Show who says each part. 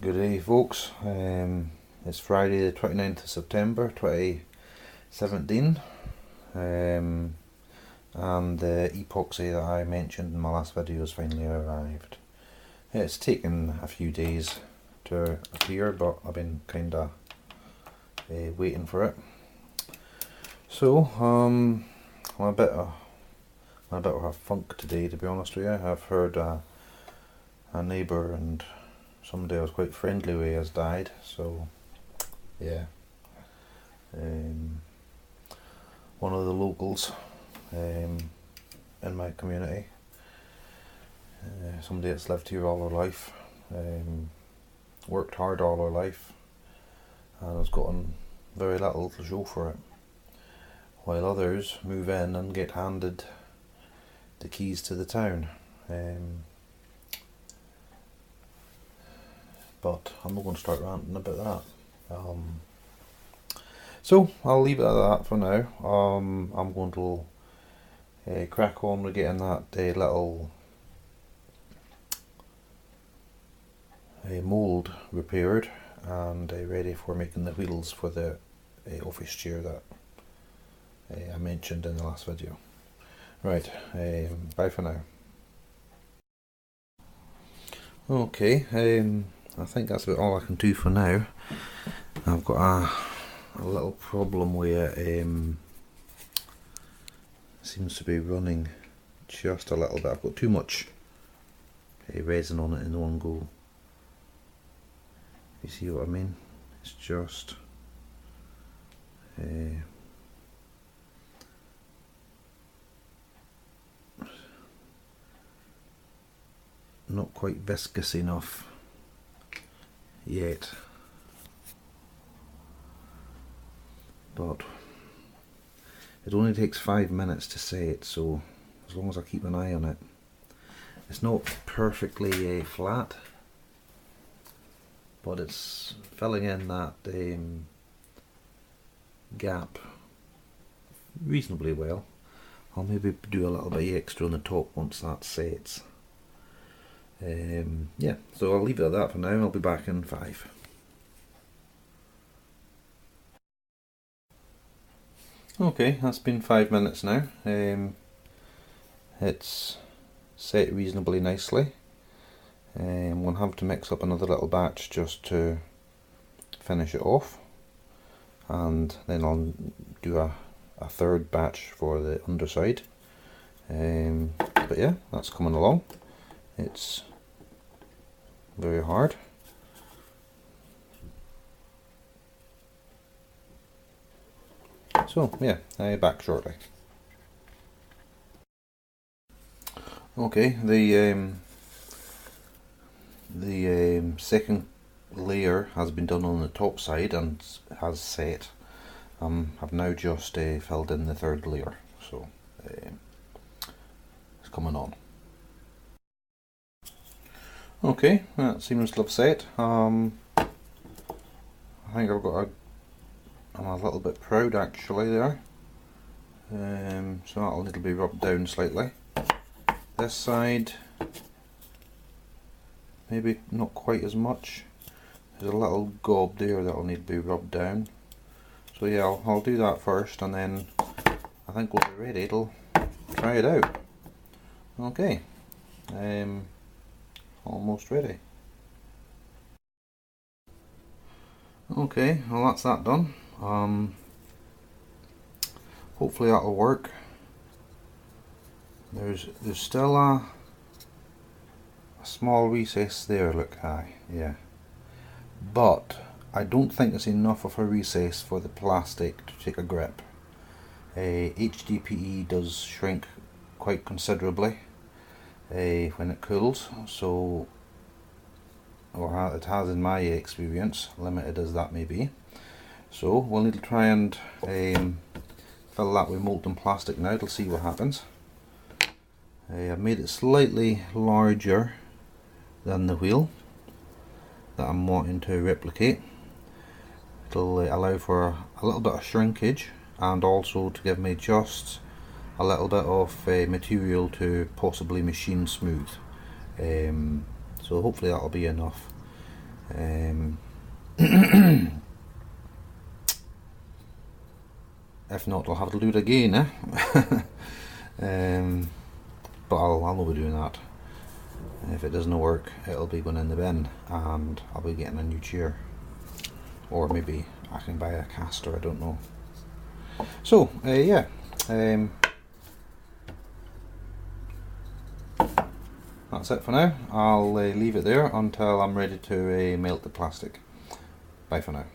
Speaker 1: Good day folks, it's Friday the 29th of September 2017 and the epoxy that I mentioned in my last video has finally arrived. It's taken a few days to appear, but I've been kinda waiting for it. So I'm a bit of a funk today, to be honest with you. I've heard a neighbour and somebody I was quite friendly with has died, so yeah. One of the locals in my community, somebody that's lived here all her life, worked hard all her life, and has gotten very little to show for it, while others move in and get handed the keys to the town. But I'm not going to start ranting about that. So I'll leave it at that for now. I'm going to crack on with getting that little mould repaired and ready for making the wheels for the office chair that I mentioned in the last video. Right, bye for now. Okay, I think that's about all I can do for now. I've got a little problem where it seems to be running just a little bit. I've got too much resin on it in one go. You see what I mean? It's just not quite viscous enough yet, but it only takes 5 minutes to set, so as long as I keep an eye on it. It's not perfectly flat, but it's filling in that gap reasonably well. I'll maybe do a little bit extra on the top once that sets. Yeah, so I'll leave it at that for now. I'll be back in 5. Okay, that's been 5 minutes now. It's set reasonably nicely. I'm going to have to mix up another little batch just to finish it off, and then I'll do a third batch for the underside. But yeah, that's coming along. It's very hard. So yeah, I'll be back shortly. Okay, the second layer has been done on the top side and has set. I've now just filled in the third layer, so it's coming on. Okay, that seems to have set. I think I'm a little bit proud actually there. So that'll need to be rubbed down slightly. This side, maybe not quite as much. There's a little gob there that'll need to be rubbed down. So yeah, I'll do that first, and then I think we'll be ready to try it out. Okay, almost ready. Okay, well that's that done. Hopefully that'll work. There's still a small recess there, look, yeah. But I don't think it's enough of a recess for the plastic to take a grip. HDPE does shrink quite considerably when it cools, so, or it has in my experience, limited as that may be. So we'll need to try and fill that with molten plastic now to see what happens. I've made it slightly larger than the wheel that I'm wanting to replicate. It'll allow for a little bit of shrinkage, and also to give me just a little bit of material to possibly machine smooth. So hopefully that'll be enough. If not, I'll have to do it again, but I'll not be doing that. If it doesn't work, it'll be going in the bin, and I'll be getting a new chair, or maybe I can buy a caster, I don't know. So yeah, that's it for now. I'll leave it there until I'm ready to melt the plastic. Bye for now.